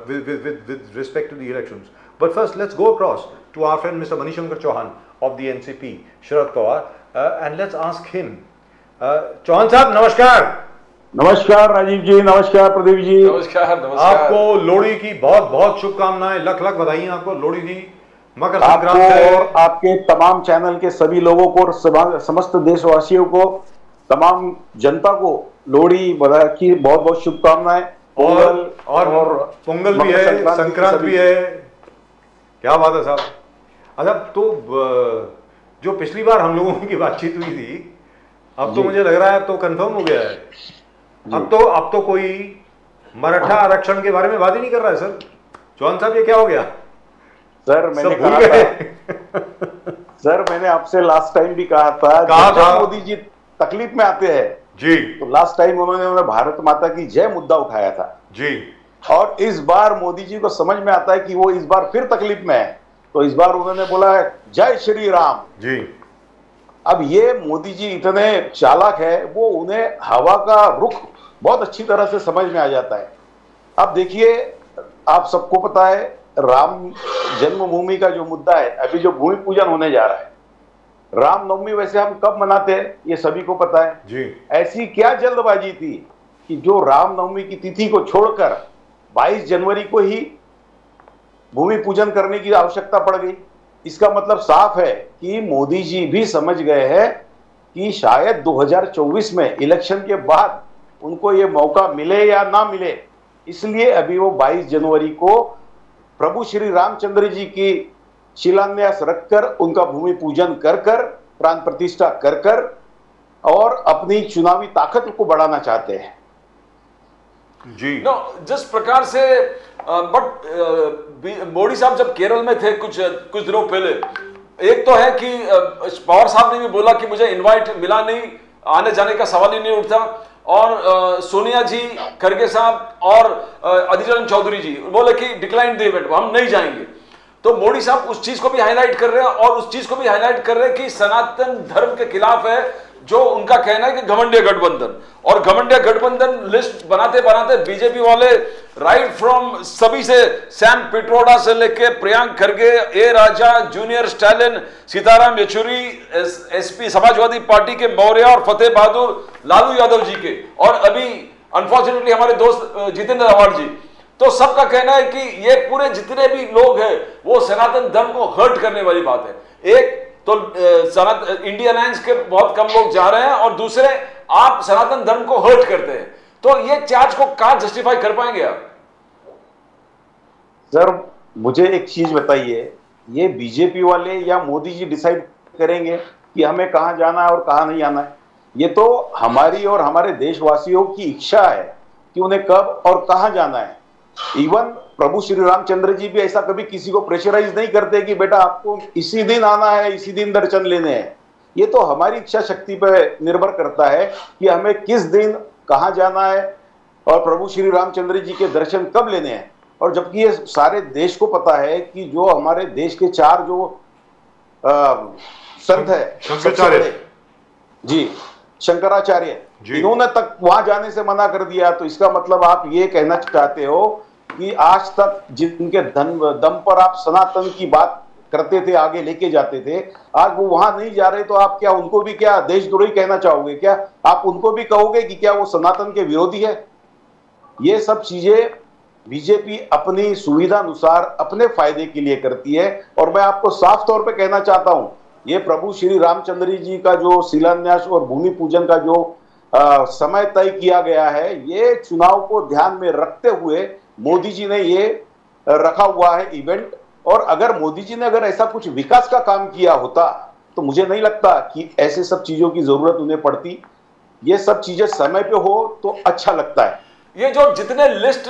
with respect to the elections. But first, let's go across to our friend Mr. Manishankar Chauhan of the NCP, Sharad Pawar, and let's ask him. Chauhan साहब नमस्कार. नमस्कार राजीव जी, नमस्कार प्रदीप जी. नमस्कार नमस्कार. आपको लोहड़ी की बहुत बहुत शुभकामनाएं, लख लख बधाई आपको लोहड़ी की. मकर संक्रांति आपको और आपके तमाम चैनल के सभी लोगों को और समस्त देशवासियों को, तमाम जनता को लोहड़ी की बहुत बहुत शुभकामनाएं. और पोंगल भी है, संक्रांत भी है. क्या बात है साहब. अच्छा, तो जो पिछली बार हम लोगों की बातचीत हुई थी, अब तो मुझे लग रहा है अब तो कंफर्म हो गया है. अब तो कोई मराठा आरक्षण के बारे में बात ही नहीं कर रहा है सर. चौहान साहब, ये क्या हो गया सर? मैंने कहा था सर, मैंने आपसे लास्ट टाइम भी कहा था मोदी जी तकलीफ में आते हैं जी, तो लास्ट टाइम उन्होंने भारत माता की जय मुद्दा उठाया था जी. और इस बार मोदी जी को समझ में आता है कि वो इस बार फिर तकलीफ में है, तो इस बार उन्होंने बोला है जय श्री राम जी. अब ये मोदी जी इतने चालाक है, वो उन्हें हवा का रुख बहुत अच्छी तरह से समझ में आ जाता है. अब देखिए, आप सबको पता है राम जन्मभूमि का जो मुद्दा है, अभी जो भूमि पूजन होने जा रहा है, रामनवमी वैसे हम कब मनाते हैं ये सभी को पता है जी. ऐसी क्या जल्दबाजी थी कि जो रामनवमी की तिथि को छोड़कर 22 जनवरी को ही भूमि पूजन करने की आवश्यकता पड़ गई. इसका मतलब साफ है कि मोदी जी भी समझ गए हैं कि शायद 2024 में इलेक्शन के बाद उनको ये मौका मिले या ना मिले, इसलिए अभी वो 22 जनवरी को प्रभु श्री रामचंद्र जी की शिलान्यास रखकर, उनका भूमि पूजन कर कर, प्राण प्रतिष्ठा कर कर और अपनी चुनावी ताकत को बढ़ाना चाहते हैं जी. नो, जिस प्रकार से बट मोदी साहब जब केरल में थे कुछ दिनों पहले, एक तो है कि पवार साहब ने भी बोला कि मुझे इनवाइट मिला नहीं, आने जाने का सवाल ही नहीं उठता, और सोनिया जी, खड़गे साहब और अधीर रंजन चौधरी जी बोले कि डिक्लाइन द इवेंट, हम नहीं जाएंगे. तो मोदी साहब उस चीज को भी हाईलाइट कर रहे हैं और उस चीज को भी हाईलाइट कर रहे हैं कि सनातन धर्म के खिलाफ है, जो उनका कहना है कि घमंडिया गठबंधन. और घमंडिया गठबंधन लिस्ट बनाते बनाते बीजेपी वाले राइट फ्रॉम सभी से, सैम पिट्रोडा से लेके Priyank Kharge, A Raja, junior Stalin, Sitaram Yechury, SP Samajwadi party के मौर्य और फतेह बहादुर लालू यादव जी के, और अभी अनफॉर्चुनेटली हमारे दोस्त जितेंद्र आवाड जी, तो सबका कहना है कि ये पूरे जितने भी लोग हैं वो सनातन धर्म को हर्ट करने वाली बात है. एक तो इंडिया अलायंस के बहुत कम लोग जा रहे हैं, और दूसरे आप सनातन धर्म को हर्ट करते हैं. तो ये चार्ज को कहां जस्टिफाई कर पाएंगे आप? सर मुझे एक चीज बताइए, ये बीजेपी वाले या मोदी जी डिसाइड करेंगे कि हमें कहां जाना है और कहां नहीं आना है? ये तो हमारी और हमारे देशवासियों की इच्छा है कि उन्हें कब और कहां जाना है. इवन प्रभु श्री रामचंद्र जी भी ऐसा कभी किसी को प्रेशराइज नहीं करते कि बेटा आपको इसी दिन आना है, इसी दिन दर्शन लेने हैं. ये तो हमारी इच्छा शक्ति पर निर्भर करता है कि हमें किस दिन कहां जाना है और प्रभु श्री रामचंद्र जी के दर्शन कब लेने हैं. और जबकि ये सारे देश को पता है कि जो हमारे देश के 4 जो संत है जी, शंकराचार्य, इन्होंने तक वहां जाने से मना कर दिया. तो इसका मतलब आप ये कहना चाहते हो कि आज तक जिनके दम पर आप सनातन की बात करते थे, आगे लेके जाते थे, आज वो वहां नहीं जा रहे, तो आप क्या उनको भी क्या देशद्रोही कहना चाहोगे? क्या आप उनको भी कहोगे कि क्या वो सनातन के विरोधी है? ये सब चीजें बीजेपी अपनी सुविधा अनुसार अपने फायदे के लिए करती है. और मैं आपको साफ तौर पे कहना चाहता हूं, ये प्रभु श्री रामचंद्र जी का जो शिलान्यास और भूमि पूजन का जो समय तय किया गया है, ये चुनाव को ध्यान में रखते हुए मोदी जी ने ये रखा हुआ है इवेंट. और अगर मोदी जी ने अगर ऐसा कुछ विकास का काम किया होता तो मुझे नहीं लगता कि ऐसे सब चीजों की जरूरत उन्हें पड़ती. ये सब चीजें समय पे हो तो अच्छा लगता है. ये जो जितने लिस्ट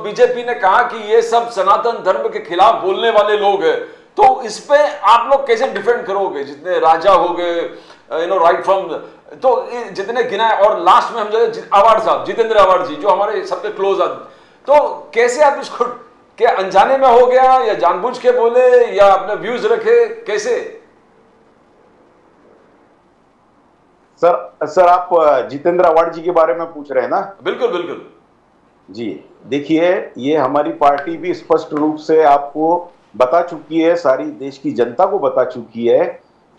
बीजेपी ने कहा कि ये सब सनातन धर्म के खिलाफ बोलने वाले लोग हैं, तो इस पे आप लोग कैसे डिफेंड करोगे? जितने राजा हो गए, राइट फ्रॉम, तो जितने गिनाए, और लास्ट में हम जो आवाड साहब, जितेंद्र आवाड जी, जो हमारे सबके क्लोज आदमी, तो कैसे आप इसको, क्या अनजाने में हो गया या जानबूझ के बोले या अपने व्यूज रखे, कैसे? सर आप जितेंद्र आवाड जी के बारे में पूछ रहे हैं ना? बिल्कुल बिल्कुल. जी देखिए, ये हमारी पार्टी भी स्पष्ट रूप से आपको बता चुकी है, सारी देश की जनता को बता चुकी है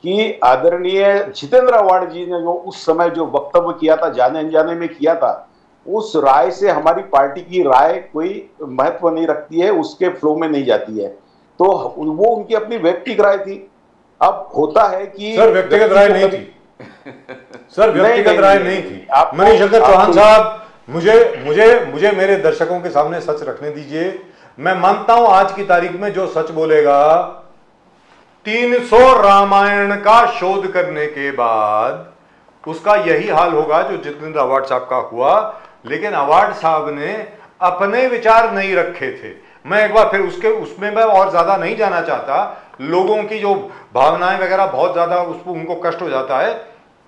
कि आदरणीय जितेंद्र आव्हाड जी ने जो उस समय जो वक्तव्य किया था, जाने अनजाने में किया था, उस राय से हमारी पार्टी की राय कोई महत्व नहीं रखती है, उसके फ्लो में नहीं जाती है। तो वो उनकी अपनी व्यक्तिगत राय थी। अब होता है कि सर व्यक्तिगत राय नहीं थी, सर व्यक्तिगत राय नहीं थी। मनीशंकर चौहान साहब, मुझे मेरे दर्शकों के सामने सच रखने दीजिए। मैं मानता हूं आज की तारीख में जो सच बोलेगा 300 रामायण का शोध करने के बाद उसका यही हाल होगा जो जितेंद्र आव्हाड साहब का हुआ। लेकिन आव्हाड साहब ने अपने विचार नहीं रखे थे। मैं एक बार फिर उसमें मैं और ज्यादा नहीं जाना चाहता, लोगों की जो भावनाएं वगैरह बहुत ज्यादा उसको उनको कष्ट हो जाता है।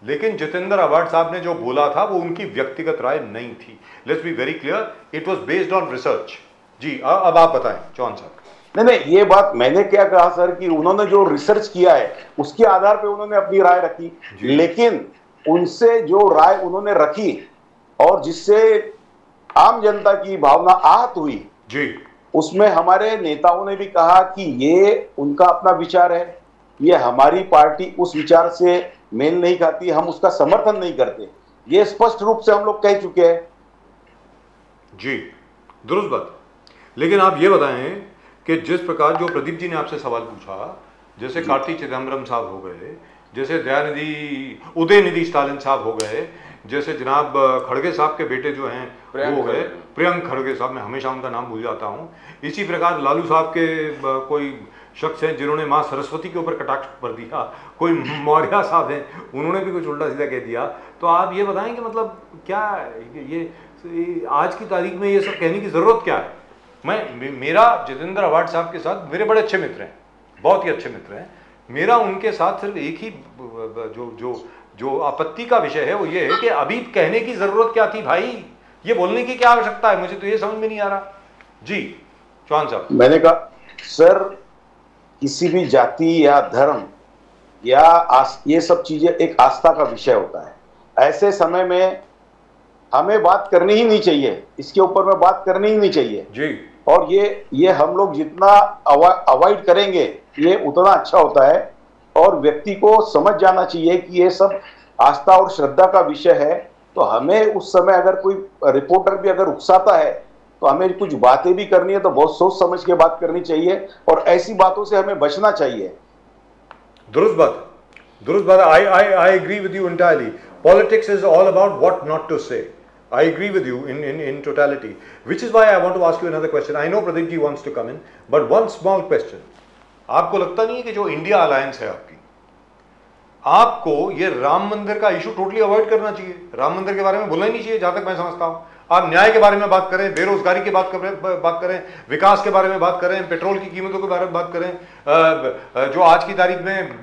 लेकिन जितेंद्र आव्हाड साहब ने जो बोला था वो उनकी व्यक्तिगत राय नहीं थी। Let's be very clear, it was based on research. जी अब आप बताएं चौहान साहब। नहीं, ये बात मैंने क्या कहा सर कि उन्होंने जो रिसर्च किया है उसके आधार पे उन्होंने अपनी राय रखी, लेकिन उनसे जो राय उन्होंने रखी और जिससे आम जनता की भावना आहत हुई जी, उसमें हमारे नेताओं ने भी कहा कि ये उनका अपना विचार है, ये हमारी पार्टी उस विचार से मेल नहीं खाती, हम उसका समर्थन नहीं करते। ये स्पष्ट रूप से हम लोग कह चुके हैं। जी दुरुस्त बात। लेकिन आप ये बताएं कि जिस प्रकार जो प्रदीप जी ने आपसे सवाल पूछा, जैसे कार्ति चिदम्बरम साहब हो गए, जैसे उदयनिधि स्टालिन साहब हो गए, जैसे जनाब खड़गे साहब के बेटे जो हैं वो हो गए प्रियंक खड़गे साहब, मैं हमेशा उनका नाम भूल जाता हूँ। इसी प्रकार लालू साहब के कोई शख्स हैं जिन्होंने माँ सरस्वती के ऊपर कटाक्ष कर दिया, कोई मौर्य साहब हैं उन्होंने भी कुछ उल्टा सीधा कह दिया। तो आप ये बताएं कि मतलब क्या ये आज की तारीख में ये सब कहने की जरूरत क्या है? मेरा जितेंद्र आव्हाड साहब के साथ मेरे बड़े अच्छे मित्र हैं, बहुत ही अच्छे मित्र हैं। मेरा उनके साथ सिर्फ एक ही जो आपत्ति का विषय है वो ये है कि अभी कहने की जरूरत क्या थी भाई, ये बोलने की क्या आवश्यकता है? मुझे तो ये समझ में नहीं आ रहा। जी चौहान साहब। मैंने कहा सर, किसी भी जाति या धर्म या ये सब चीजें एक आस्था का विषय होता है। ऐसे समय में हमें बात करनी ही नहीं चाहिए, इसके ऊपर में बात करनी ही नहीं चाहिए जी। और ये हम लोग जितना अवॉइड करेंगे ये उतना अच्छा होता है। और व्यक्ति को समझ जाना चाहिए कि ये सब आस्था और श्रद्धा का विषय है। तो हमें उस समय अगर कोई रिपोर्टर भी अगर उकसाता है तो हमें कुछ बातें भी करनी है तो बहुत सोच समझ के बात करनी चाहिए और ऐसी बातों से हमें बचना चाहिए। दुरुस्त बात। I agree with you entirely. Politics is all about what not to say. I agree with you in totality, which is why I want to ask you another question. I know Pradeep ji wants to come in, but one small question. आपको लगता नहीं है कि जो India alliance है आपको ये राम मंदिर का इशू टोटली अवॉइड करना चाहिए? राम मंदिर के बारे में बोलना ही नहीं चाहिए जहां तक मैं समझता हूं। आप न्याय के बारे में बात करें, बेरोजगारी की बात करें, विकास के बारे में बात करें, पेट्रोल की कीमतों के बारे में बात करें, जो आज की तारीख में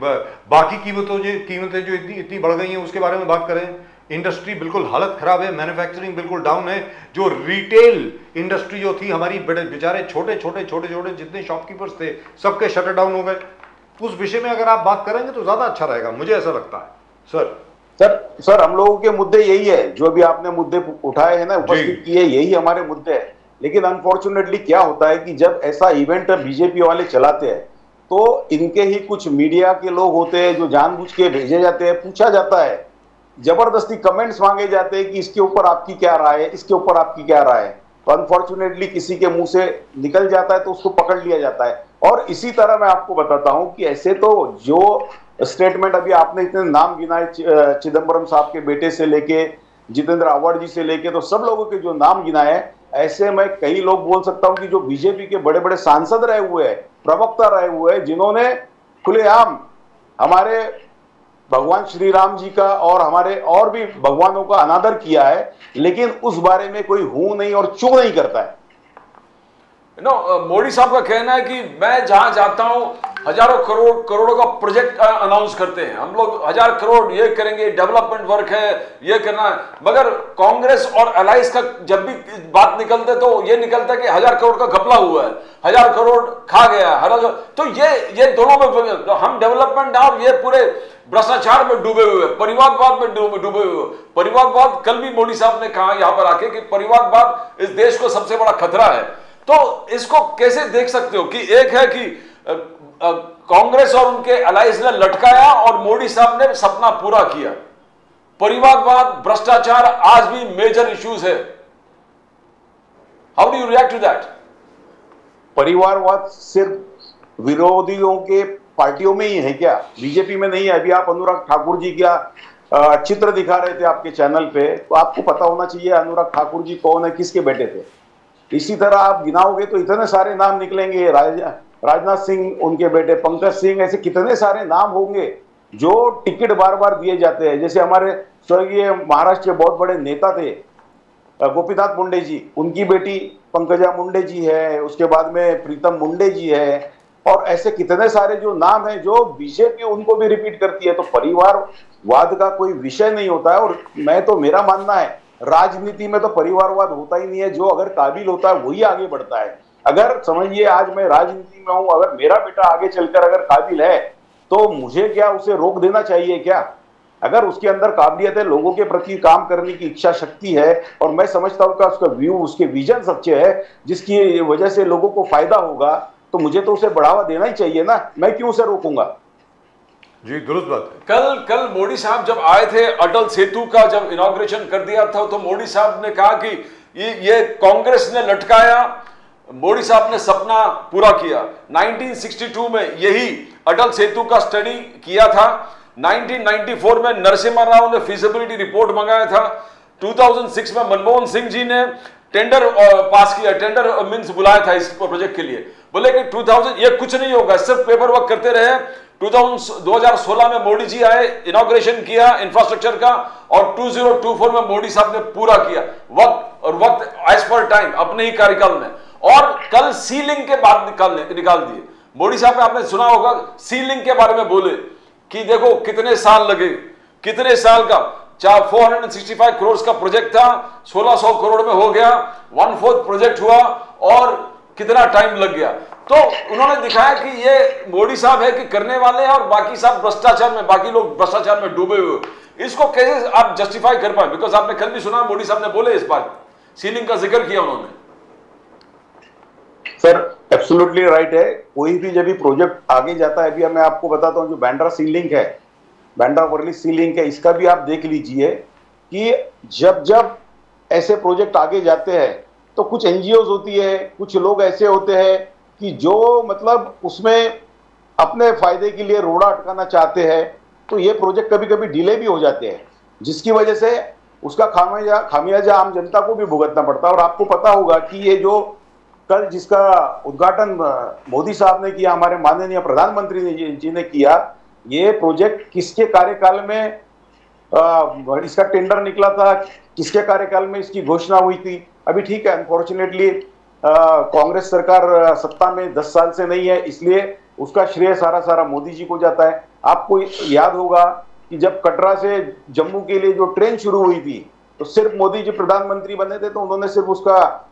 बाकी कीमतें जो इतनी बढ़ गई हैं उसके बारे में बात करें। इंडस्ट्री बिल्कुल हालत खराब है, मैन्युफैक्चरिंग बिल्कुल डाउन है। जो रिटेल इंडस्ट्री जो थी हमारी, बेचारे छोटे छोटे जितने शॉपकीपर्स थे सबके शटर डाउन हो गए। उस विषय में अगर आप बात करेंगे तो ज्यादा अच्छा रहेगा, मुझे ऐसा लगता है। सर हम लोगों के मुद्दे यही है, जो भी आपने मुद्दे उठाए हैं ना, उपस्थित किए, यही हमारे मुद्दे हैं। लेकिन अनफॉर्चुनेटली क्या होता है कि जब ऐसा इवेंट बीजेपी वाले चलाते हैं तो इनके ही कुछ मीडिया के लोग होते हैं जो जानबूझ के भेजे जाते हैं, पूछा जाता है, जबरदस्ती कमेंट्स मांगे जाते हैं कि इसके ऊपर आपकी क्या राय है, इसके ऊपर आपकी क्या राय है। तो अनफॉर्चुनेटली किसी के मुंह से निकल जाता है तो उसको पकड़ लिया जाता है। और इसी तरह मैं आपको बताता हूं कि ऐसे तो जो स्टेटमेंट अभी आपने इतने नाम गिनाए, चिदम्बरम साहब के बेटे से लेके जितेंद्र आव्हाड जी से लेके, तो सब लोगों के जो नाम गिनाए, ऐसे मैं कई लोग बोल सकता हूं कि जो बीजेपी के बड़े बड़े सांसद रहे हुए हैं, प्रवक्ता रहे हुए हैं, जिन्होंने खुलेआम हमारे भगवान श्री राम जी का और हमारे और भी भगवानों का अनादर किया है, लेकिन उस बारे में कोई हूं नहीं और चू नहीं करता है। मोदी साहब का कहना है कि मैं जहां जाता हूं हजारों करोड़ों का प्रोजेक्ट अनाउंस करते हैं, हम लोग 1000 करोड़ ये करेंगे, डेवलपमेंट वर्क है, ये करना है। मगर कांग्रेस और अलायंस का जब भी बात निकलते तो ये निकलता है कि 1000 करोड़ का घपला हुआ है। 1000 करोड़ खा गया, तो ये दोनों में हम डेवलपमेंट और ये पूरे भ्रष्टाचार में डूबे हुए, परिवारवाद में डूबे हुए। परिवारवाद, कल भी मोदी साहब ने कहा यहां पर आके कि परिवारवाद इस देश को सबसे बड़ा खतरा है। तो इसको कैसे देख सकते हो कि एक है कि कांग्रेस और उनके अलायंस ने लटकाया और मोदी साहब ने सपना पूरा किया। परिवारवाद, भ्रष्टाचार आज भी मेजर इश्यूज है। How do you react to that? परिवारवाद सिर्फ विरोधियों के पार्टियों में ही है क्या? बीजेपी में नहीं है? अभी आप अनुराग ठाकुर जी का चित्र दिखा रहे थे आपके चैनल पे, तो आपको पता होना चाहिए अनुराग ठाकुर जी कौन है, किसके बेटे थे। इसी तरह आप गिनाओगे तो इतने सारे नाम निकलेंगे, राजनाथ सिंह उनके बेटे, पंकज सिंह, ऐसे कितने सारे नाम होंगे जो टिकट बार बार दिए जाते हैं। जैसे हमारे स्वर्गीय महाराष्ट्र के बहुत बड़े नेता थे गोपीनाथ मुंडे जी, उनकी बेटी पंकजा मुंडे जी है, उसके बाद में प्रीतम मुंडे जी है, और ऐसे कितने सारे जो नाम है जो बीजेपी उनको भी रिपीट करती है। तो परिवारवाद का कोई विषय नहीं होता है। और मैं तो, मेरा मानना है राजनीति में तो परिवारवाद होता ही नहीं है। जो अगर काबिल होता है वही आगे बढ़ता है। अगर समझिए आज मैं राजनीति में हूं, अगर मेरा बेटा आगे चलकर अगर काबिल है तो मुझे क्या उसे रोक देना चाहिए क्या? अगर उसके अंदर काबिलियत है, लोगों के प्रति काम करने की इच्छा शक्ति है, और मैं समझता हूं कि उसका व्यू, उसके विजन सच्चे है, जिसकी वजह से लोगों को फायदा होगा, तो मुझे तो उसे बढ़ावा देना ही चाहिए ना। मैं क्यों उसे रोकूंगा? जी दुरुस्त बात है। कल मोदी साहब जब आए थे, अटल सेतु का जब इनॉग्रेशन कर दिया था, तो मोदी साहब ने कहा कि ये कांग्रेस ने लटकाया, मोदी साहब ने सपना पूरा किया। 1962 में यही अटल सेतु का स्टडी किया था। 1994 में नरसिम्हा राव ने फिजिबिलिटी रिपोर्ट मंगाया था। 2006 में मनमोहन सिंह जी ने टेंडर पास किया, टेंडर मींस बुलाया था इस प्रोजेक्ट के लिए। बोले कि 2000 ये कुछ नहीं होगा, सिर्फ पेपर वर्क करते रहे। 2016 में मोदी जी आए, इनॉग्रेशन किया इंफ्रास्ट्रक्चर का, और 2024 में मोदी साहब ने पूरा किया वक्त एज पर टाइम अपने ही कार्यकाल में। और कल सीलिंग के बाद निकाल दिए मोदी साहब ने। आपने सुना होगा सीलिंग के बारे में बोले कि देखो कितने साल लगे, कितने साल का 465 करोड़ का प्रोजेक्ट था, 1600 करोड़ में हो गया, 1/4 प्रोजेक्ट हुआ, और कितना टाइम लग गया। तो उन्होंने दिखाया कि ये मोदी साहब है कि करने वाले हैं, और बाकी सब भ्रष्टाचार में, बाकी लोग भ्रष्टाचार में डूबे हुए। इसको कैसे आप जस्टिफाई कर पाए? बिकॉज आपने कल भी सुना मोदी साहब ने बोले, इस बार सीलिंग का जिक्र किया उन्होंने। सर एब्सोल्युटली राइट है। कोई भी जब भी प्रोजेक्ट आगे जाता है, अभी मैं आपको बताता हूं, जो बांद्रा सी लिंक है, बांद्रा वर्ली सी लिंक है, इसका भी आप देख लीजिए कि जब ऐसे प्रोजेक्ट आगे जाते हैं तो कुछ एनजीओ होती है, कुछ लोग ऐसे होते हैं कि जो मतलब उसमें अपने फायदे के लिए रोड़ा अटकाना चाहते हैं, तो ये प्रोजेक्ट कभी कभी डिले भी हो जाते हैं, जिसकी वजह से उसका खामियाजा आम जनता को भी भुगतना पड़ता है। और आपको पता होगा कि ये जो कल जिसका उद्घाटन मोदी साहब ने किया, हमारे माननीय प्रधानमंत्री जी ने किया, ये प्रोजेक्ट किसके कार्यकाल में इसका टेंडर निकला था, किसके कार्यकाल में इसकी घोषणा हुई थी? अभी ठीक है, अनफॉर्चुनेटली कांग्रेस सरकार सत्ता में 10 साल से नहीं है, इसलिए उसका श्रेय सारा मोदी जी को जाता है। आपको याद होगा कि जब कटरा से जम्मू के लिए जो ट्रेन शुरू हुई थी, तो सिर्फ मोदी जी प्रधानमंत्री बने थे, तो उन्होंने सिर्फ उसका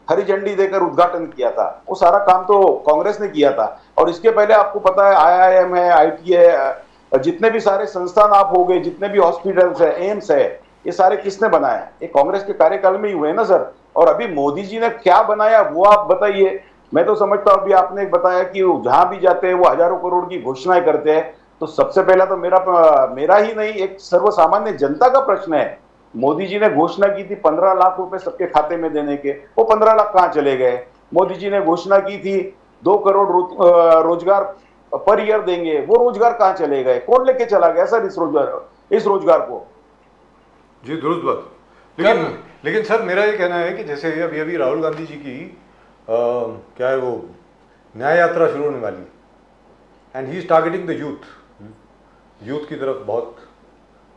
हरी झंडी देकर उद्घाटन किया था। वो सारा काम तो कांग्रेस ने किया था। और इसके पहले आपको पता है IIM है, IT है, जितने भी सारे संस्थान आप हो गए, जितने भी हॉस्पिटल्स है, एम्स है, ये सारे किसने बनाया? ये कांग्रेस के कार्यकाल में ही हुए ना सर। और अभी मोदी जी ने क्या बनाया वो आप बताइए। मैं तो समझता हूँ, अभी आपने बताया कि जहां भी जाते हैं वो हजारों करोड़ की घोषणाएं करते हैं, तो सबसे पहला तो मेरा ही नहीं, एक सर्वसामान्य जनता का प्रश्न है। मोदी जी ने घोषणा की थी 15 लाख रुपए सबके खाते में देने के, वो 15 लाख कहां चले गए? मोदी जी ने घोषणा की थी 2 करोड़ रोजगार पर ईयर देंगे, वो रोजगार कहां चले गए? कौन लेके चला गया सर इस रोजगार को? जी दुरुस्त बात। लेकिन सर मेरा ये कहना है कि जैसे अभी राहुल गांधी जी की क्या है वो न्याय यात्रा शुरू होने वाली, and he is targeting the youth की तरफ बहुत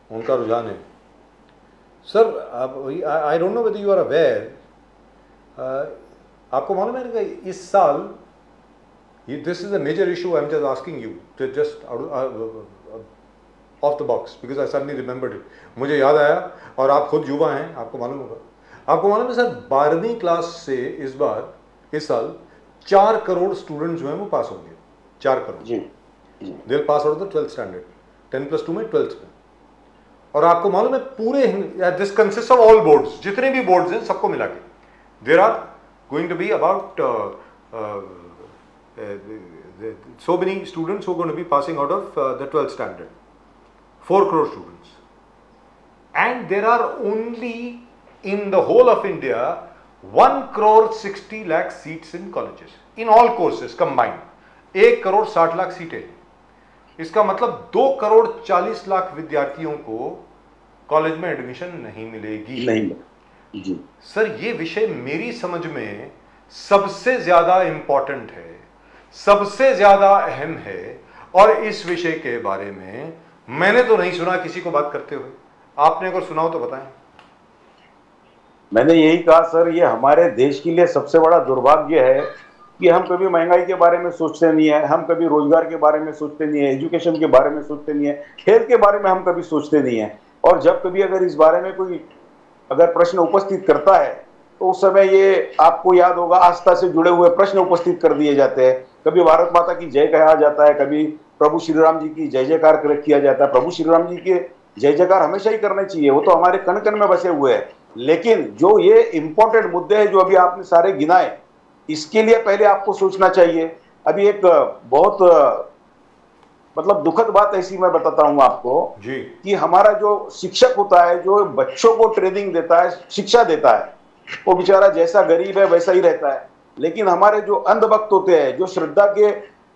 उनका रुझान है। Sir I don't know whether you are aware, आपको मालूम है कि इस साल this is a major issue, I am just asking you just off the box because I suddenly remembered it, मुझे याद आया, और आप खुद युवा हैं, आपको मालूम होगा। आपको मालूम है सर 12वीं क्लास से इस साल 4 करोड़ स्टूडेंट जो हैं वो पास होंगे, 4 करोड़ जी they will pass out the 12th standard, 10+2 में 12th में। और आपको मालूम है पूरे this consist of all boards, जितने भी बोर्ड्स हैं सबको मिला के there are going to be about so many students who are going to be passing out of the 12th standard, 4 crore students, and there are only in the whole of India 1 crore 60 lakh seats in colleges in all courses combined, 1 crore 60 lakh सीटें। इसका मतलब 2 करोड़ 40 लाख विद्यार्थियों को college में admission नहीं मिलेगी। नहीं जी sir, ये विषय मेरी समझ में सबसे ज्यादा इंपॉर्टेंट है, सबसे ज्यादा अहम है, और इस विषय के बारे में मैंने तो नहीं सुना किसी को बात करते हुए। आपने अगर सुना हो तो बताएं। मैंने यही कहा सर, ये हमारे देश के लिए सबसे बड़ा दुर्भाग्य है कि हम कभी महंगाई के बारे में सोचते नहीं है, हम कभी रोजगार के बारे में सोचते नहीं है, एजुकेशन के बारे में सोचते नहीं है, हेल्थ के बारे में हम कभी सोचते नहीं है। और जब कभी अगर इस बारे में कोई अगर प्रश्न उपस्थित करता है तो उस समय ये आपको याद होगा आस्था से जुड़े हुए प्रश्न उपस्थित कर दिए जाते हैं। कभी भारत माता की जय कहा जाता है, कभी प्रभु श्री राम जी की जय जयकार किया जाता है। प्रभु श्री राम जी के जय जयकार हमेशा ही करने चाहिए, वो तो हमारे कण कण में बसे हुए हैं। लेकिन जो ये इंपॉर्टेंट मुद्दे हैं जो अभी आपने सारे गिनाए, इसके लिए पहले आपको सोचना चाहिए। अभी एक बहुत मतलब दुखद बात ऐसी मैं बताता हूं आपको जी कि हमारा जो शिक्षक होता है, जो बच्चों को ट्रेनिंग देता है, शिक्षा देता है, वो बेचारा जैसा गरीब है वैसा ही रहता है। लेकिन हमारे जो अंधभक्त होते हैं, जो श्रद्धा के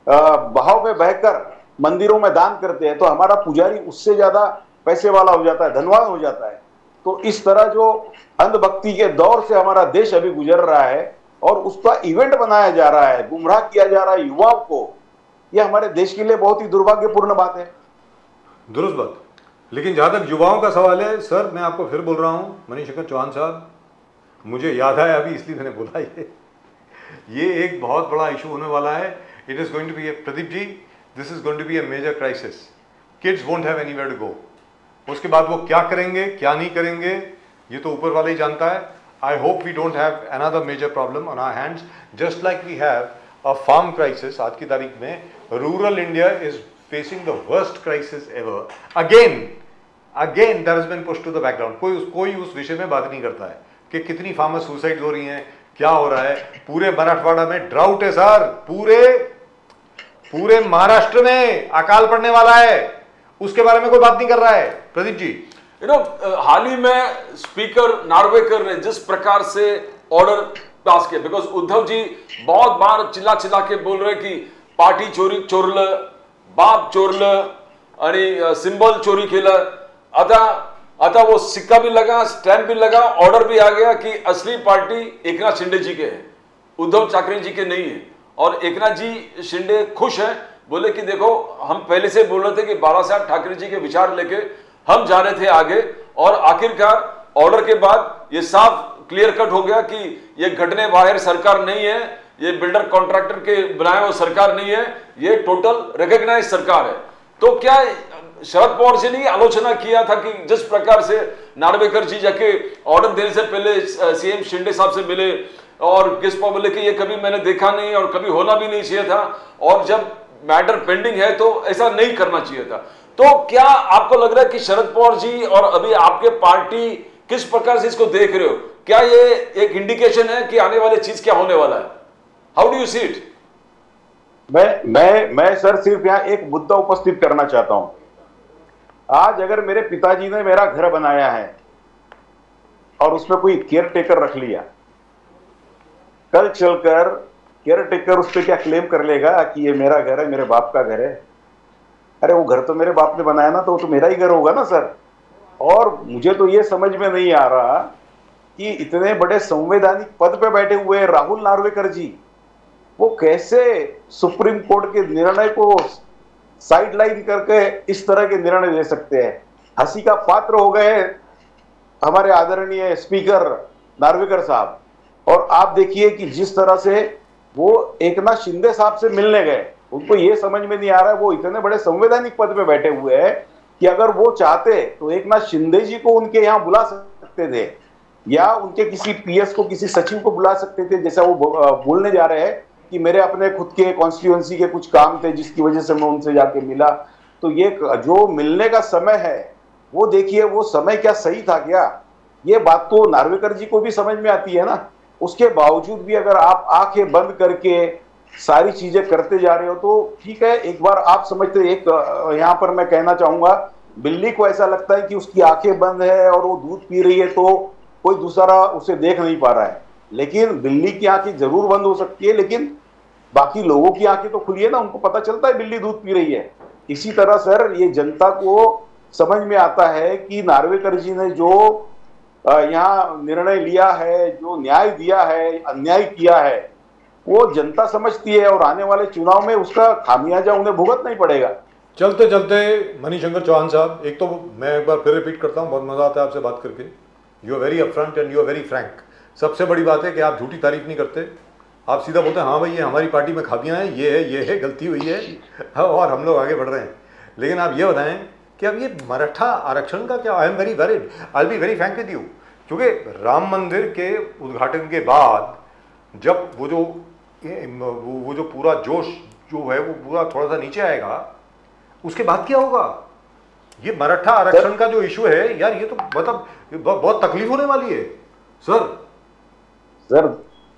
बहाव में बहकर मंदिरों में दान करते हैं, तो हमारा पुजारी उससे ज्यादा पैसे वाला हो जाता है, धनवान हो जाता है। तो इस तरह जो अंधभक्ति के दौर से हमारा देश अभी गुजर रहा है और उसका इवेंट बनाया जा रहा है, गुमराह किया जा रहा है युवाओं को, यह हमारे देश के लिए बहुत ही दुर्भाग्यपूर्ण बात है। दुरुस्त बात। लेकिन जहां तक युवाओं का सवाल है सर, मैं आपको फिर बोल रहा हूं, मनीशंकर चौहान साहब, मुझे याद आया अभी इसलिए मैंने बोला, ये एक बहुत बड़ा इशू होने वाला है। It is going to be a, Pradeep ji, this is going to be a major crisis. Kids won't have anywhere to go. उसके बाद वो क्या करेंगे क्या नहीं करेंगे ये तो ऊपर वाला ही जानता है। I hope we don't have another major problem on our hands, just like we have a farm crisis. आज की तारीख में rural India is facing the worst crisis ever. Again that has been pushed to the background. कोई उस विषय में बात नहीं करता है कि कितनी फार्मर सुसाइड हो रही हैं, क्या हो रहा है। पूरे मराठवाड़ा में ड्राउट है सर, पूरे महाराष्ट्र में अकाल पड़ने वाला है, उसके बारे में कोई बात नहीं कर रहा है। प्रदीप जी, हाल ही में स्पीकर नार्वेकर ने जिस प्रकार से ऑर्डर पास किया, बिकॉज उद्धव जी बहुत बार चिल्ला के बोल रहे कि पार्टी चोरलं, बाप चोरलं आणि सिंबल चोरी केलं। आता वो सिक्का भी लगा, स्टैंप भी लगा, ऑर्डर भी आ गया कि असली पार्टी एकनाथ शिंदे जी के है, उद्धव ठाकरे जी के नहीं है। और एकनाथ जी शिंदे खुश हैं, बोले कि देखो हम पहले से बोल रहे थे कि बाला साहब ठाकरे जी के विचार लेके हम जा रहे थे आगे, और आखिरकार ऑर्डर के बाद ये साफ क्लियर कट हो गया कि ये घटने बाहर सरकार नहीं है, ये बिल्डर कॉन्ट्रैक्टर के बनाए हुए सरकार नहीं है, ये टोटल रिकॉग्नाइज सरकार है। तो क्या शरद पवार जी ने आलोचना किया था कि जिस प्रकार से नार्वेकर जी जाके ऑर्डर देने से पहले सीएम शिंदे साहब से मिले और किस पर बोले कि ये कभी मैंने देखा नहीं और कभी होना भी नहीं चाहिए था, और जब मैटर पेंडिंग है तो ऐसा नहीं करना चाहिए था। तो क्या आपको लग रहा है कि शरद पवार जी और अभी आपके पार्टी किस प्रकार से इसको देख रहे हो? क्या ये एक इंडिकेशन है कि आने वाली चीज क्या होने वाला है? How do you see it? मैं सर सिर्फ यहाँ एक मुद्दा उपस्थित करना चाहता हूं। आज अगर मेरे पिताजी ने मेरा घर बनाया है और उसमें कोई केयर टेकर रख लिया, कल चलकर केयर टेकर उस पर क्या क्लेम कर लेगा कि ये मेरा घर है, मेरे बाप का घर है? अरे वो घर तो मेरे बाप ने बनाया ना, तो वो तो मेरा ही घर होगा ना सर। और मुझे तो ये समझ में नहीं आ रहा कि इतने बड़े संवैधानिक पद पे बैठे हुए राहुल नार्वेकर जी, वो कैसे सुप्रीम कोर्ट के निर्णय को साइडलाइन करके इस तरह के निर्णय ले सकते हैं। हंसी का पात्र हो गए हमारे आदरणीय स्पीकर नार्वेकर साहब। और आप देखिए कि जिस तरह से वो एकनाथ शिंदे साहब से मिलने गए, उनको ये समझ में नहीं आ रहा है, वो इतने बड़े संवैधानिक पद पे बैठे हुए हैं कि अगर वो चाहते तो एकनाथ शिंदे जी को उनके यहाँ बुला सकते थे, या उनके किसी पीएस को, किसी सचिव को बुला सकते थे, जैसा वो बोलने जा रहे हैं। कि मेरे अपने खुद के कॉन्स्टिट्यूएंसी के कुछ काम थे जिसकी वजह से मैं उनसे जाके मिला। तो ये जो मिलने का समय है वो देखिए, वो समय क्या सही था क्या? ये बात तो नार्वेकर जी को भी समझ में आती है ना। उसके बावजूद भी अगर आप आंखें बंद करके सारी चीजें करते जा रहे हो तो ठीक है। एक बार आप समझते, एक यहाँ पर मैं कहना चाहूंगा, बिल्ली को ऐसा लगता है कि उसकी आंखें बंद है और वो दूध पी रही है तो कोई दूसरा उसे देख नहीं पा रहा है, लेकिन बिल्ली की आंखें जरूर बंद हो सकती है, लेकिन बाकी लोगों की आंखें तो खुली है ना, उनको पता चलता है बिल्ली दूध पी रही है। इसी तरह सर ये जनता को समझ में आता है कि नार्वेकर जी ने जो यहाँ निर्णय लिया है, जो न्याय दिया है, अन्याय किया है, वो जनता समझती है और आने वाले चुनाव में उसका खामियाजा उन्हें भुगतना ही पड़ेगा। चलते चलते मणिशंकर चौहान साहब, एक तो मैं एक बार फिर रिपीट करता हूँ, बहुत मजा आता है आपसे बात करके। You are very upfront and you are very frank. सबसे बड़ी बात है कि आप झूठी तारीफ नहीं करते, आप सीधा बोलते हैं हाँ भाई ये हमारी पार्टी में खामियां हैं, ये है, गलती हुई है और हम लोग आगे बढ़ रहे हैं। लेकिन आप ये बताएं कि अब ये मराठा आरक्षण का क्या? I am very worried, I will be very Frank with you, क्योंकि राम मंदिर के उद्घाटन के बाद जब वो जो पूरा जोश जो है वो पूरा थोड़ा सा नीचे आएगा, उसके बाद क्या होगा? ये मराठा आरक्षण का जो इशू है यार, ये तो मतलब बहुत तकलीफ होने वाली है सर।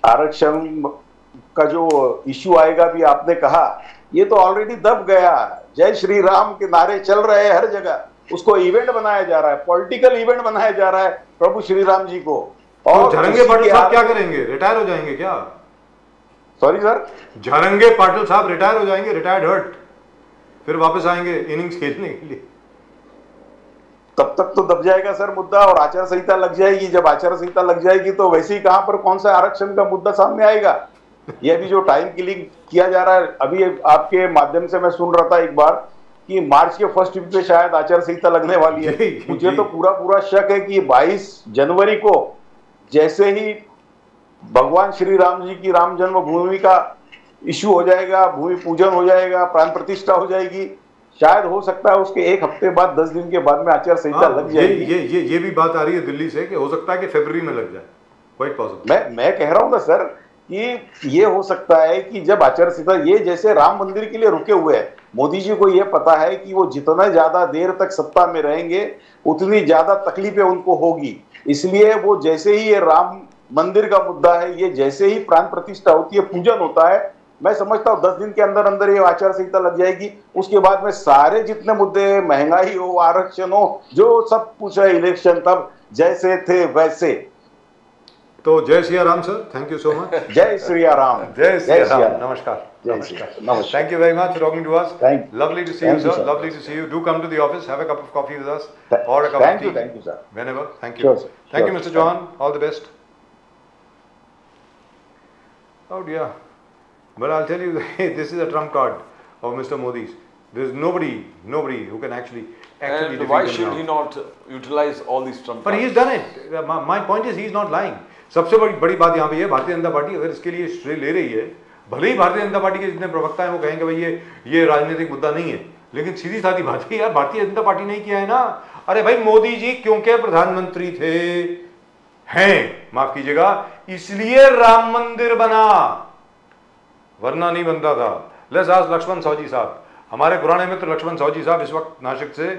आरक्षण का जो इशू आएगा भी आपने कहा, ये तो ऑलरेडी दब गया। जय श्री राम के नारे चल रहे हैं हर जगह, उसको इवेंट बनाया जा रहा है, पॉलिटिकल इवेंट बनाया जा रहा है प्रभु श्री राम जी को। और झारंगे पाटिल साहब क्या करेंगे? रिटायर हो जाएंगे क्या? सॉरी सर, झारंगे पाटिल साहब रिटायर हो जाएंगे, रिटायर्ड हर्ट, फिर वापस आएंगे इनिंग्स खेलने के लिए। तब तक तो दब जाएगा सर मुद्दा और आचार संहिता लग जाएगी। जब आचार संहिता लग जाएगी तो वैसे ही कहां पर कौन सा आरक्षण का मुद्दा सामने आएगा? ये भी जो टाइम किलिंग किया जा रहा है, अभी आपके माध्यम से मैं सुन रहा था एक बार कि मार्च के फर्स्ट वीक में शायद आचार संहिता लगने वाली है। मुझे तो पूरा शक है कि 22 जनवरी को जैसे ही भगवान श्री राम जी की राम जन्मभूमि का इश्यू हो जाएगा, भूमि पूजन हो जाएगा, प्राण प्रतिष्ठा हो जाएगी, शायद हो सकता है उसके एक हफ्ते बाद 10 दिन के बाद में आचार संहिता लग जाएगी। ये भी बात आ रही है दिल्ली से कि हो सकता है कि फरवरी में लग जाए। Quite possible. मैं कह रहा हूं ना सर कि ये हो सकता है कि जब आचार संहिता, ये जैसे राम मंदिर के लिए रुके हुए हैं, मोदी जी को ये पता है कि वो जितना ज्यादा देर तक सत्ता में रहेंगे उतनी ज्यादा तकलीफें उनको होगी, इसलिए वो जैसे ही ये राम मंदिर का मुद्दा है, ये जैसे ही प्राण प्रतिष्ठा होती है, पूजन होता है, मैं समझता हूँ 10 दिन के अंदर अंदर ये आचार संहिता लग जाएगी। उसके बाद में सारे जितने मुद्दे, महंगाई हो, आरक्षण हो, जो सब कुछ है, इलेक्शन तब जैसे थे वैसे। तो जय Shri Ram sir, thank you so much. जय श्री राम। जय श्री राम। नमस्कार। Thank you very much for talking to us. Lovely to see you, sir. Lovely to see you. Do come to the office, have a cup of coffee with us, or a cup of tea. Thank you, sir. Whenever. Thank you. Thank you, Mr. Chauhan. All the best. Oh dear. But I'll tell you, this is a trump card of Mr. Modi's. There's nobody who can actually and why should he not utilize all these trump cards? But he's done it. My point is, he's not lying. सबसे बड़ी बात यहाँ पे है, Bharatiya Janata party अगर इसके लिए श्रेय ले रही है, भले ही भारतीय जनता पार्टी के जितने प्रवक्ता हैं वो कहेंगे भाई ये राजनीतिक मुद्दा नहीं है, लेकिन सीधी साधी बात है यार, भारतीय जनता पार्टी ने किया है ना। अरे भाई मोदी जी क्योंकि प्रधानमंत्री हैं, माफ कीजिएगा, इसलिए राम मंदिर बना, वरना नहीं बनता था। लेट्स आस्क लक्ष्मण सावजी साहब, हमारे पुराने मित्र लक्ष्मण सावजी साहब इस वक्त नासिक से